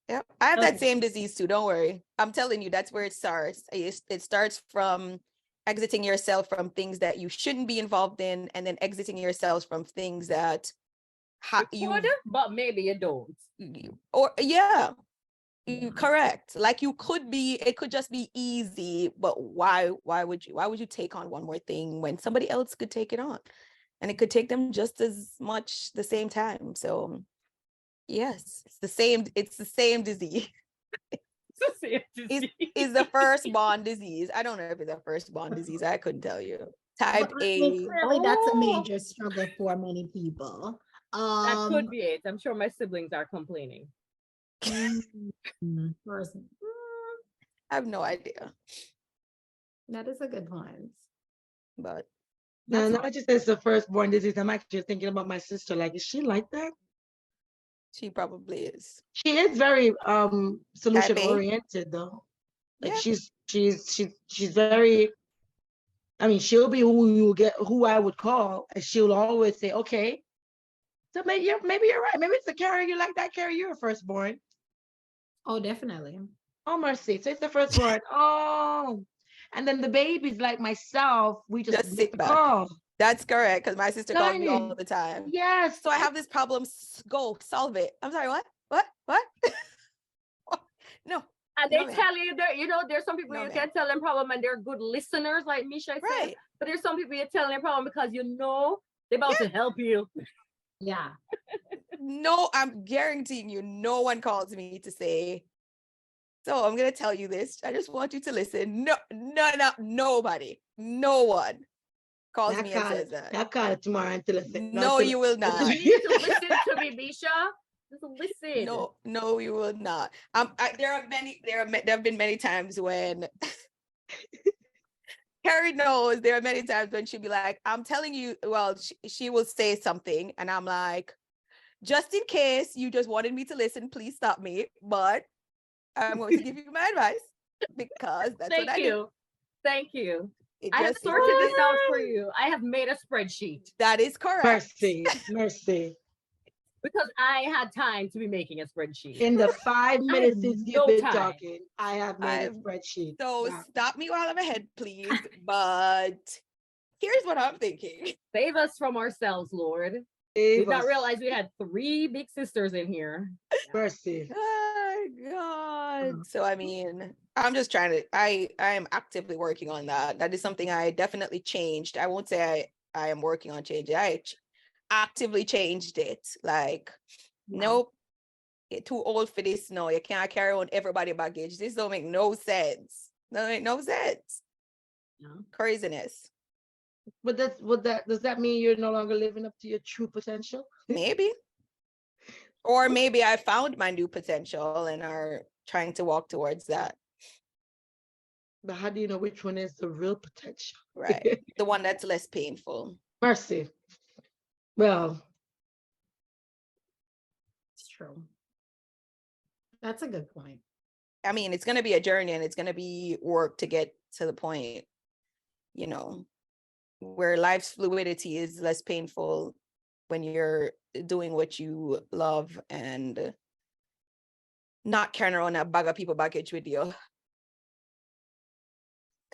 Yep. I have that Okay. same disease too. Don't worry. I'm telling you, that's where it starts. It starts from exiting yourself from things that you shouldn't be involved in, and then exiting yourselves from things that You could, but maybe you don't. or yeah. Correct. Like you could be, it could just be easy, but why would you take on one more thing when somebody else could take it on? And it could take them just as much the same time. So yes, it's the same disease. Is the firstborn disease. I don't know if it's a firstborn disease. I couldn't tell you. Type But, I mean, A. clearly that's a Oh. major struggle for many people. That could be it. I'm sure my siblings are complaining. Person. I have no idea. That is a good point. But No, That's no, I just said it's the firstborn disease. I'm actually thinking about my sister. Like, is she like that? she probably is. She is very solution Type A? oriented though. Like Yeah. she's very. I mean, she'll be who I would call, and she'll always say, "Okay, so maybe you're right. Maybe it's a Carrie you like that. Carrie, you're a firstborn. Oh, definitely. Oh, mercy. So it's the firstborn. Oh, and then the babies like myself, we just Just make sit the back. call. That's correct. Because my sister calls me all Darling. the time. Yes. So I have this problem. Go solve it. I'm sorry. What? No. And they No, ma'am. tell you that, there's some people No, you ma'am. can tell them problem and they're good listeners, like Misha said. Right. But there's some people you tell them problem because they're about to help you. Yeah. No, I'm guaranteeing you, no one calls me to say, so I'm going to tell you this. I just want you to listen. No, nobody. No one calls me and says that. I'll call it tomorrow until I say No, you will not. You need to listen to me, Misha. Just listen. No, you will not. There have been many times when Carrie knows. There are many times when she'll be like, I'm telling you, well, she will say something and I'm like, just in case you just wanted me to listen, please stop me. But I'm going to give you my advice because that's what I do. Thank you. It I have just sorted this out for you. I have made a spreadsheet. That is correct. Mercy. Because I had time to be making a spreadsheet. In the 5 minutes since you've been talking, I have made a spreadsheet. So stop me while I'm ahead, please. But here's what I'm thinking. Save us from ourselves, Lord. Did not realize we had 3 big sisters in here. Mercy. Oh God. So I mean, I'm just trying to, I am actively working on that. That is something I definitely changed. I won't say I am working on changing. I actively changed it. Like, nope, you're too old for this. No, you can't carry on everybody baggage. This don't make no sense. No sense. No. Craziness. But does that mean you're no longer living up to your true potential? Maybe. Or maybe I found my new potential and are trying to walk towards that. But how do you know which one is the real potential? Right. The one that's less painful. Mercy. Well, It's true. That's a good point. I mean, it's going to be a journey and it's going to be work to get to the point, where life's fluidity is less painful when you're doing what you love and not carrying around a bag of people baggage with you.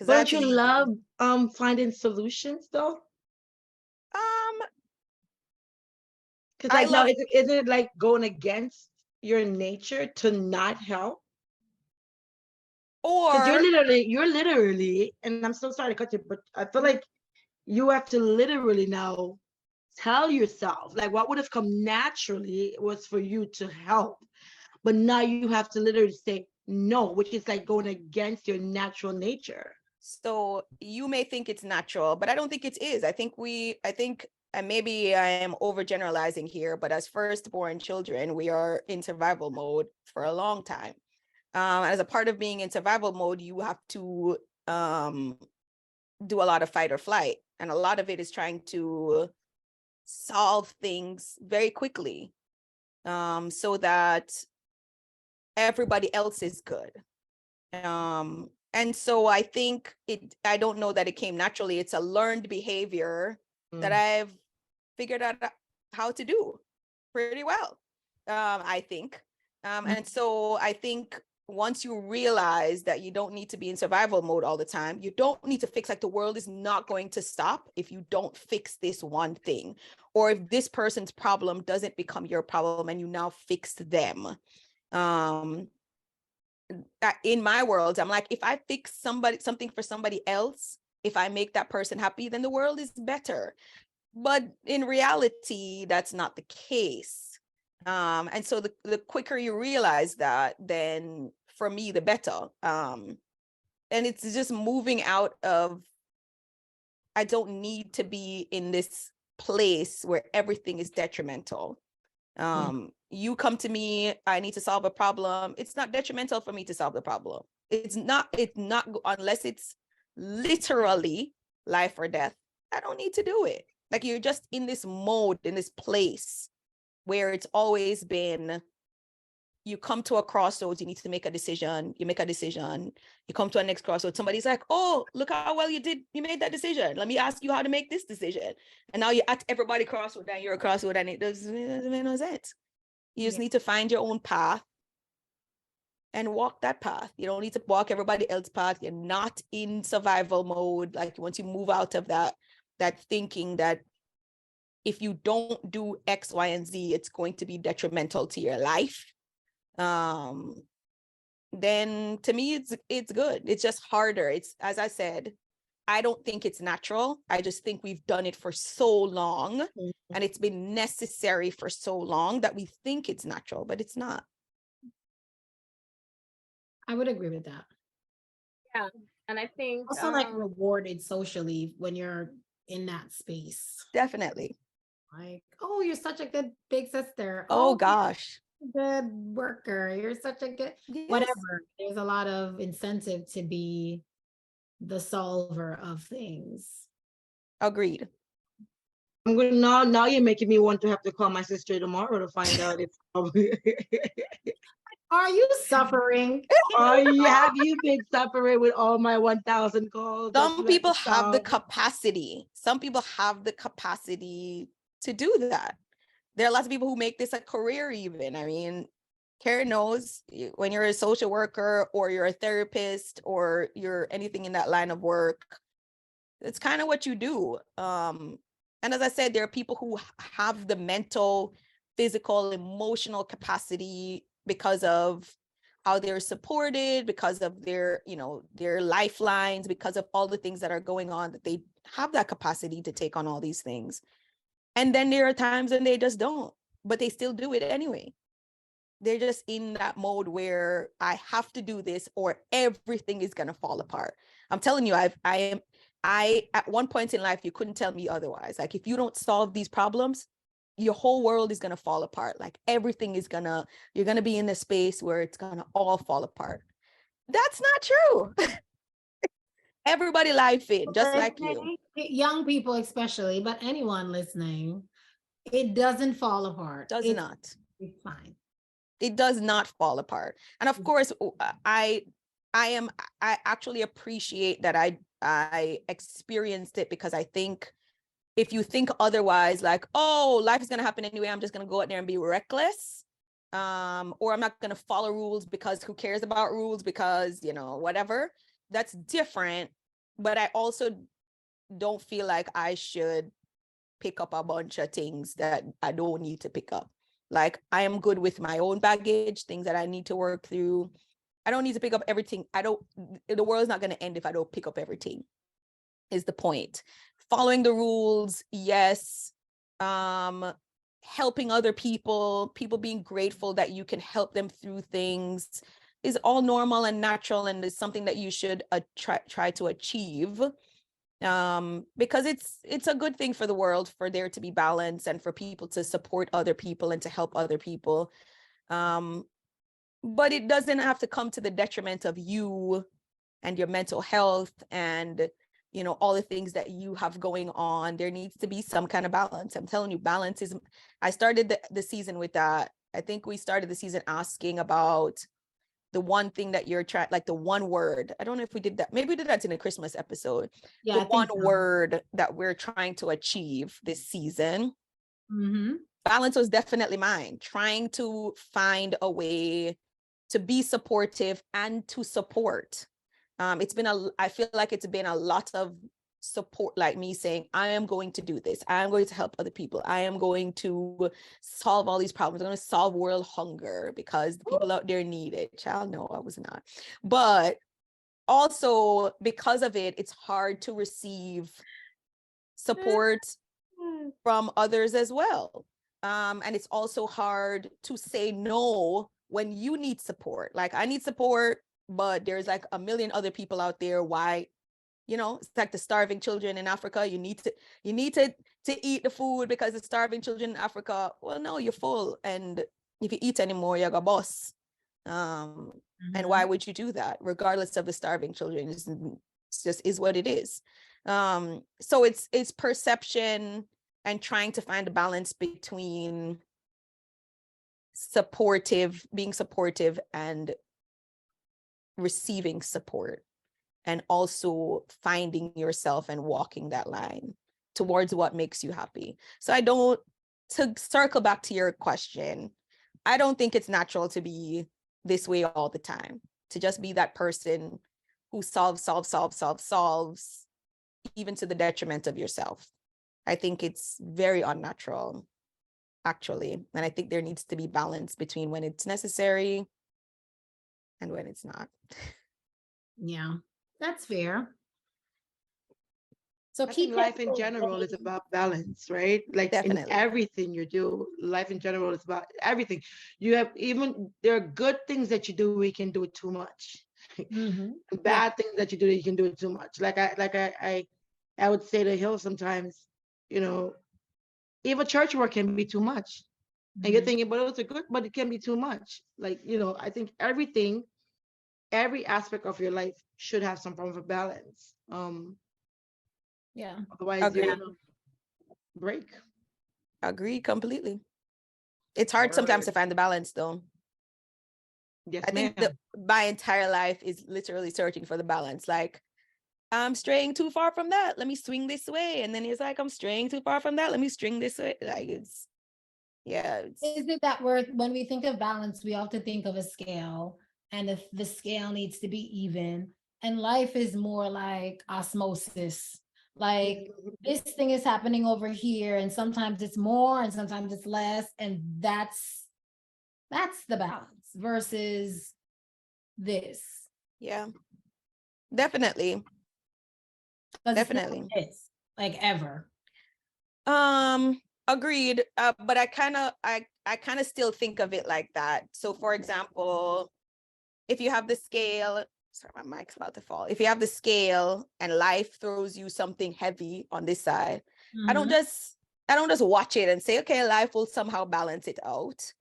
Don't you love finding solutions though? Because isn't it like going against your nature to not help? Or you're literally, and I'm so sorry to cut you, but I feel like you have to literally now tell yourself, like, what would have come naturally was for you to help, but now you have to literally say no, which is like going against your natural nature. So you may think it's natural, but I don't think it is. I think and maybe I am overgeneralizing here, but as firstborn children, we are in survival mode for a long time. As a part of being in survival mode, you have to do a lot of fight or flight. And a lot of it is trying to solve things very quickly, so that everybody else is good. And so I think I don't know that it came naturally. It's a learned behavior that I've figured out how to do pretty well, I think. And so I think once you realize that you don't need to be in survival mode all the time, you don't need to fix, like, the world is not going to stop if you don't fix this one thing, or if this person's problem doesn't become your problem and you now fix them. In my world, I'm like, if I fix something for somebody else, if I make that person happy, then the world is better. But in reality, that's not the case. And so the quicker you realize that, then for me, the better. And it's just moving out of, I don't need to be in this place where everything is detrimental. You come to me, I need to solve a problem. It's not detrimental for me to solve the problem. It's not unless it's literally life or death. I don't need to do it. Like, you're just in this mode, in this place where it's always been, you come to a crossroads, you need to make a decision, you make a decision, you come to a next crossroads, somebody's like, oh, look how well you made that decision. Let me ask you how to make this decision. And now you're at everybody crossroad and you're a crossroad, and it doesn't make no sense. You just need to find your own path and walk that path. You don't need to walk everybody else's path. You're not in survival mode. Like, once you move out of that thinking that if you don't do X, Y, and Z, it's going to be detrimental to your life, then to me, it's good. It's just harder. It's, as I said, I don't think it's natural. I just think we've done it for so long, and it's been necessary for so long that we think it's natural, but it's not. I would agree with that. Yeah. And I think Also, like, rewarded socially when you're in that space. Definitely. Like, oh, you're such a good big sister. Oh gosh. Good worker. You're such a good whatever. There's a lot of incentive to be the solver of things. Agreed. I'm good now. You're making me want to have to call my sister tomorrow to find out if. Are you suffering? Have you been suffering with all my 1,000 calls? Some people have the capacity. Some people have the capacity to do that. There are lots of people who make this a career even. I mean, Karen knows, when you're a social worker or you're a therapist or you're anything in that line of work, it's kind of what you do. And as I said, there are people who have the mental, physical, emotional capacity because of how they're supported, because of their lifelines, because of all the things that are going on, that they have that capacity to take on all these things. And then there are times when they just don't, but they still do it anyway. They're just in that mode where I have to do this or everything is going to fall apart. I'm telling you, I at one point in life, you couldn't tell me otherwise. Like, if you don't solve these problems, your whole world is going to fall apart. Like, everything is you're going to be in a space where it's going to all fall apart. That's not true. Everybody life in, just like you. Young people especially, but anyone listening, it doesn't fall apart. Does not. It's fine. It does not fall apart. And of course, I actually appreciate that I experienced it, because I think if you think otherwise, like, oh, life is going to happen anyway, I'm just going to go out there and be reckless, or I'm not going to follow rules because who cares about rules, because, whatever, that's different. But I also don't feel like I should pick up a bunch of things that I don't need to pick up. Like, I am good with my own baggage, things that I need to work through. I don't need to pick up everything. The world is not going to end if I don't pick up everything, is the point. Following the rules, yes. Helping other people being grateful that you can help them through things is all normal and natural, and is something that you should try to achieve. because it's a good thing for the world for there to be balance and for people to support other people and to help other people. But it doesn't have to come to the detriment of you and your mental health and, you know, all the things that you have going on. There needs to be some kind of balance. I'm telling you, balance is, I started the season with that. I think we started the season asking about the one thing that you're trying, like the one word. I don't know if we did that. Maybe we did that in a Christmas episode. Yeah, The I think one so. word that we're trying to achieve this season. Mm-hmm. Balance was definitely mine. Trying to find a way to be supportive and to support. I feel like it's been a lot of support, like me saying, I am going to do this. I am going to help other people. I am going to solve all these problems. I'm going to solve world hunger because the people out there need it. Child, no, I was not. But also because of it, it's hard to receive support from others as well. And it's also hard to say no when you need support. Like I need support, but there's like a million other people out there. Why? You know, it's like the starving children in Africa. You need to eat the food because the starving children in Africa. Well, no, you're full, and if you eat anymore, you're a boss. And why would you do that, regardless of the starving children? It's just is what it is. So it's perception and trying to find a balance between being supportive and receiving support, and also finding yourself and walking that line towards what makes you happy. So to circle back to your question, I don't think it's natural to be this way all the time, to just be that person who solves, even to the detriment of yourself. I think it's very unnatural, actually. And I think there needs to be balance between when it's necessary and when it's not. Yeah, that's fair. So I think keep life in general is about balance, right? Like Definitely. in everything you do, life in general is about everything. There are good things that you do, we can do it too much. Bad things that you do, you can do it too much. I would say to Hill sometimes, you know, even church work can be too much. And you're thinking, but it's good, but it can be too much. Like, you know, I think every aspect of your life should have some form of balance. Yeah. Otherwise Agreed. you're gonna break. Agree completely. It's hard sometimes to find the balance, though. Yes, I think my entire life is literally searching for the balance. Like, I'm straying too far from that, let me swing this way. And then it's like, I'm straying too far from that, let me string this way. Like, is it that when we think of balance, we often think of a scale, and if the scale needs to be even, and life is more like osmosis. Like this thing is happening over here, and sometimes it's more and sometimes it's less, and that's the balance versus this. Yeah, definitely. Definitely. It's like ever. Agreed. But I kind of still think of it like that. So for example, if you have the scale, sorry, my mic's about to fall. If you have the scale and life throws you something heavy on this side, I don't just watch it and say, okay, life will somehow balance it out.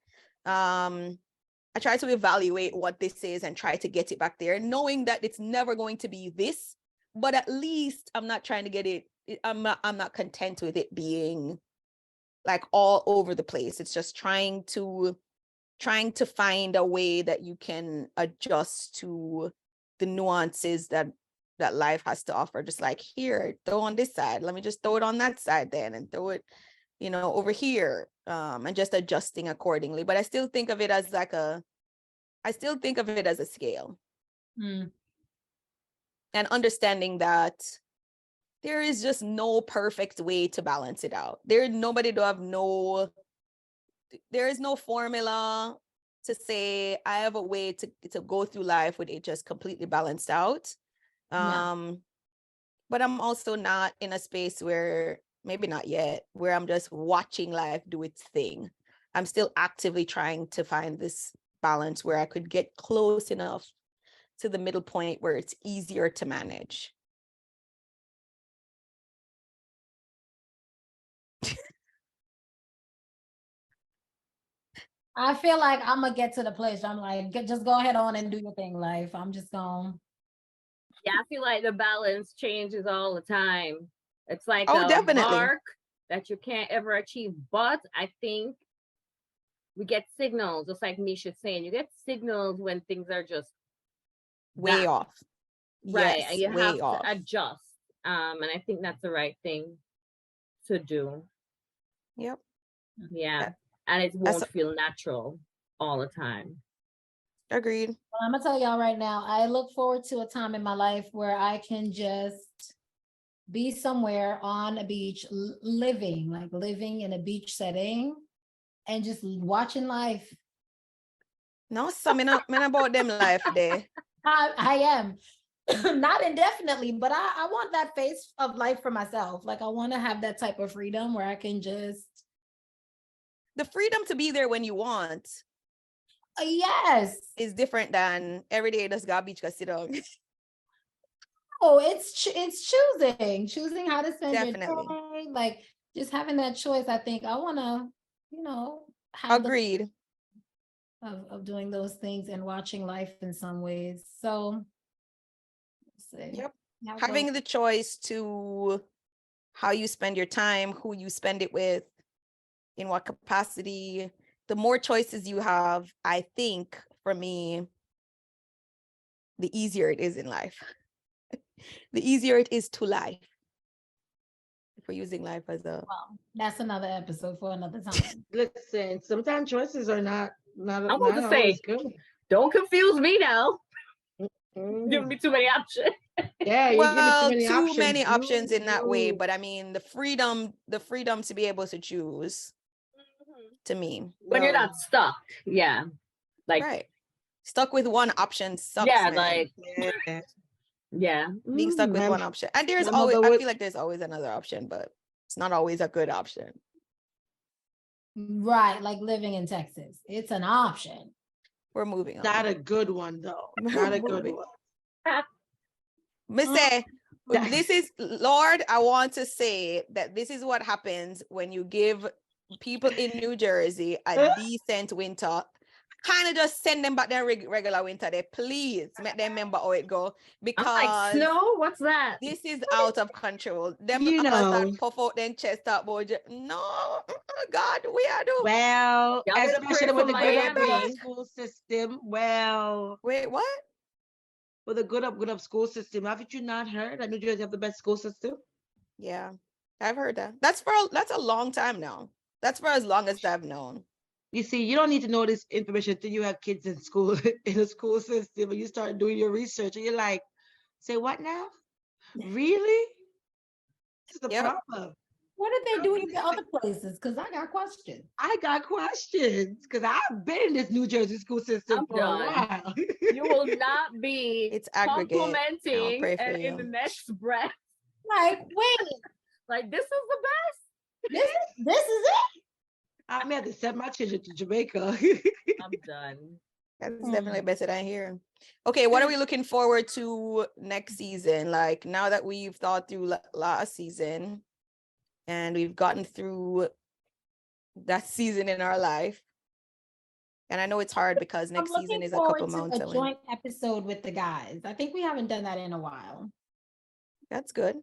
I try to evaluate what this is and try to get it back there, knowing that it's never going to be this, but at least I'm not trying to get it. I'm not content with it being like all over the place. It's just trying to find a way that you can adjust to the nuances that life has to offer. Just like, here, throw on this side, let me just throw it on that side then, and throw it, you know, over here, and just adjusting accordingly. But I still think of it as a scale. And understanding that there is just no perfect way to balance it out. There is no formula to say I have a way to go through life with it just completely balanced out. But I'm also not in a space where, maybe not yet, where I'm just watching life do its thing. I'm still actively trying to find this balance where I could get close enough to the middle point where it's easier to manage. I feel like I'm gonna get to the place. I'm like, just go ahead on and do your thing, life. I'm just going. Yeah, I feel like the balance changes all the time. It's like Oh, a definitely. mark that you can't ever achieve. But I think we get signals, just like Misha's saying, you get signals when things are just Way that. off. Right. Yes, And you way have to off. adjust. And I think that's the right thing to do. Yep. Yeah. And it That's- won't feel natural all the time. Agreed. Well, I'm gonna tell y'all right now, I look forward to a time in my life where I can just be somewhere on a beach, living in a beach setting and just watching life. No, so me not about them life there. I am. Not indefinitely, but I want that phase of life for myself. Like I want to have that type of freedom where I can just The freedom to be there when you want yes. is different than every day just go beach go sit down. Oh, it's choosing how to spend Definitely. your day, like just having that choice. I think I want to, have Agreed. of doing those things and watching life in some ways. So, let's see. Yep. How it Having goes. the choice to how you spend your time, who you spend it with, in what capacity. The more choices you have, I think for me, the easier it is in life. The easier it is to life. If we're using life as a Well, that's another episode for another time. Listen, sometimes choices are not I'm going to say, always good. don't confuse me now. Mm. Give me too many options. Yeah, you give it too many options in that way. You- But I mean, the freedom to be able to choose, to me, When you're No. not stuck. Yeah. Like, right? Stuck with one option sucks. yeah, man. like, Yeah. yeah. Being stuck with My- one option, and there's my always, mother I would- feel like there's always another option, but it's not always a good option. Right, like living in Texas. It's an option. We're moving on. Not a good one though. Not a good Moving. one. Me say, this is, Lord, I want to say that this is what happens when you give people in New Jersey a decent winter. Kind of just send them back their regular winter there, please. Make them remember how it go, I'm because like, snow? What's that? this is out of control. Them You all start know. puff out them chest out, boy. No, God, we are do. Well, Y'all better especially pray with for the good Miami. up school system. Well, Wait, what? with a good up school system. Haven't you not heard that New Jersey have the best school system? Yeah, I've heard that. That's a long time now. That's for as long as I've known. You see, you don't need to know this information until you have kids in school, in a school system, and you start doing your research, and you're like, say what now? Really? This is the Yep. problem. What did they do in the other places? Because I got questions. I got questions because I've been in this New Jersey school system I'm for done. a while. You will not be It's aggregate. I'll complimenting pray for and in you. the next breath. Like, wait, Like, this is the best. this is it? I may have to send my children to Jamaica. I'm done. That's definitely better than here. Okay, what are we looking forward to next season? Like, now that we've thought through last season and we've gotten through that season in our life, and I know it's hard because I'm next season looking is a couple forward months to a away. joint episode with the guys. I think we haven't done that in a while. That's good.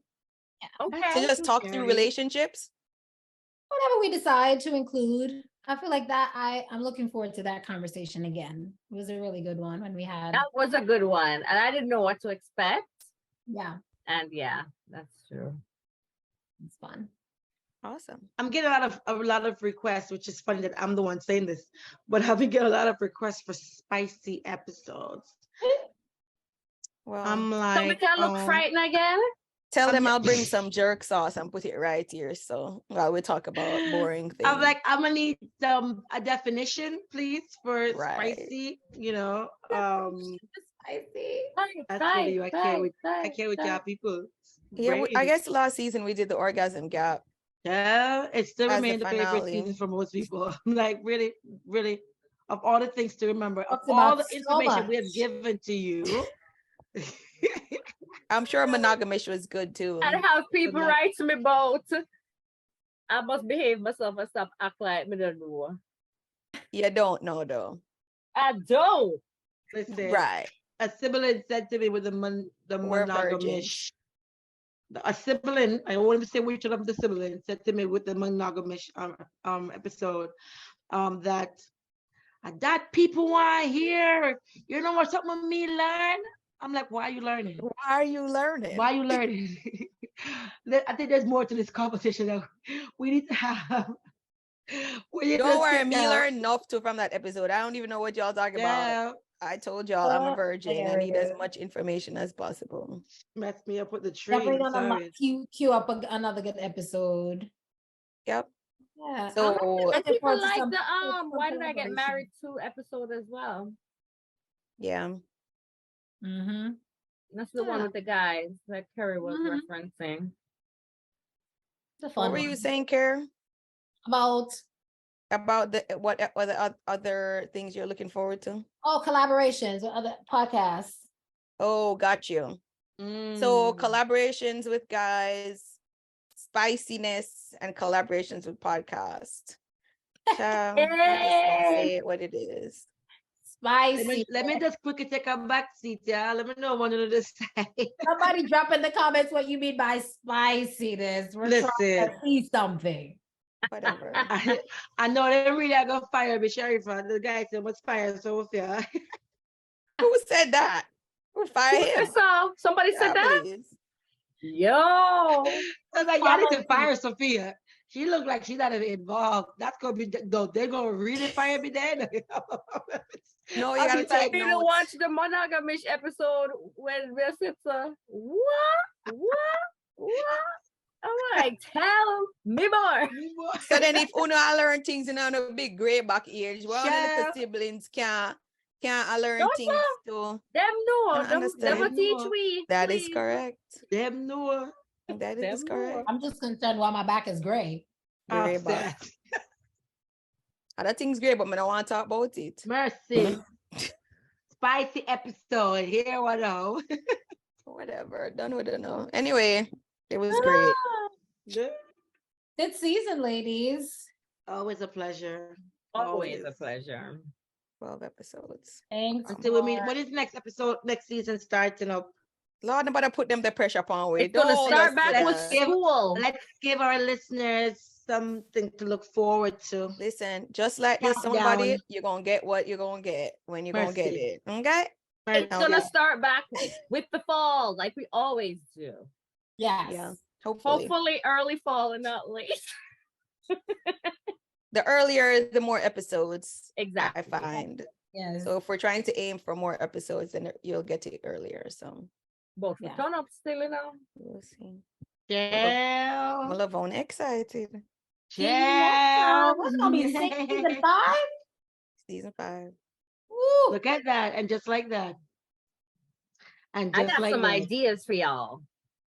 Okay. To just talk through Okay. relationships. Whatever we decide to include, I feel like that I'm looking forward to that conversation again. It was a really good one when we had. That was a good one. And I didn't know what to expect. Yeah, And yeah, that's true. it's fun. Awesome. I'm getting a lot of requests, which is funny that I'm the one saying this, but I've been getting a lot of requests for spicy episodes. Well, I'm So we like, can look frightened again. tell them I'm- I'll bring some jerk sauce and put it right here. So while we talk about boring things. I'm like, I'm gonna need a definition, please, for Right. spicy. Spicy. That's really you. I can't with y'all people. Yeah, I Crazy. guess last season we did the orgasm gap. Yeah, it still As the remained the favorite finale. season for most people. I'm like, really, really, of all the things to remember, of Talks all about the so information we have much. given to you. I'm sure monogamish was good too. And have people Good luck. write to me about I must behave myself and stop act like me don't know. You don't know though. I don't. Listen, Right. a sibling said to me with the We're monogamish. A sibling, I won't even say which of the siblings, said to me with the monogamish episode that people want to hear. You know what something me learn? I'm like, why are you learning? Why are you learning? Why are you learning? I think there's more to this competition now. We need to have. Don't worry, me learned enough too from that episode. I don't even know what y'all talking about. I told y'all I'm a virgin. I need as much information as possible. Messed me up with the tree. Definitely gonna queue up another good episode. Yep. Yeah. So I'm People forward to like some the some Why Did I Get collaboration. Married to episode as well. yeah. Mm-hmm. That's the one with the guys that Kerry was Mhm. referencing. It's a What fun were one. you saying, Kara? About About what are the other things you're looking forward to? collaborations with other podcasts. Oh, got you. So collaborations with guys, spiciness, and collaborations with podcast. Child, I'm just gonna say it what it is. Spicy. Let me just quickly take a back seat, yeah. Let me know what to decide. Somebody drop in the comments what you mean by spiciness. We're trying to see something. Whatever. I know they really are gonna fire me, Sharifa. The guy said, "What's fire Sophia?" Who said that? Who fired him? So somebody said that. Please. Yo, I was like, y'all need to fire Sophia. She looked like she's not even involved. That's gonna be though. They're gonna really fire me then. No, you gotta take you notes. watch the monogamish episode when Bill sits what? I'm like, tell me more. So then if Uno learn things in a big great back age, well, the siblings can't learn things too. Them know. Them understand. never teach we. That is correct. Them know. That is correct. I'm just concerned why my back is gray. Gray back. Other things great, but I don't want to talk about it. Mercy. Spicy episode. Here we go. Whatever. Done with it now. Anyway, it was great. Good season, ladies. Always a pleasure. Always a pleasure. 12 episodes. Thanks. Until we meet. When is next episode? Next season starting up? Lord, nobody put them the pressure upon way. It's gonna start back with school. Let's give our listeners something to look forward to. Listen, just like this, somebody, you're gonna get what you're gonna get when you're gonna get it. Okay? It's gonna start back with the fall, like we always do. Yes. Yeah. Hopefully early fall and not late. The earlier, the more episodes. Exactly. I find. Yes. So if we're trying to aim for more episodes, then you'll get it earlier. So both turn up still, you know. We'll see. Yeah. Malavone excited. Yeah. What's gonna be season 5? Season 5. Woo. Look at that. And just like that. And I just got like some that. ideas for y'all.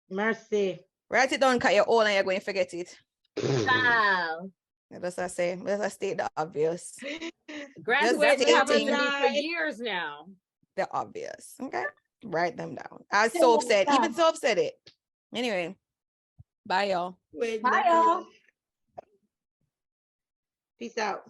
Mercy. Write it down, cut your old and you're going to forget it. Wow. That's what I say. That's I state the obvious. Graduating Just happened to stating me for years now. the obvious. Okay. Write them down. As Soap said. Even Soap said it. Anyway. Bye, y'all. Bye, y'all. Peace out.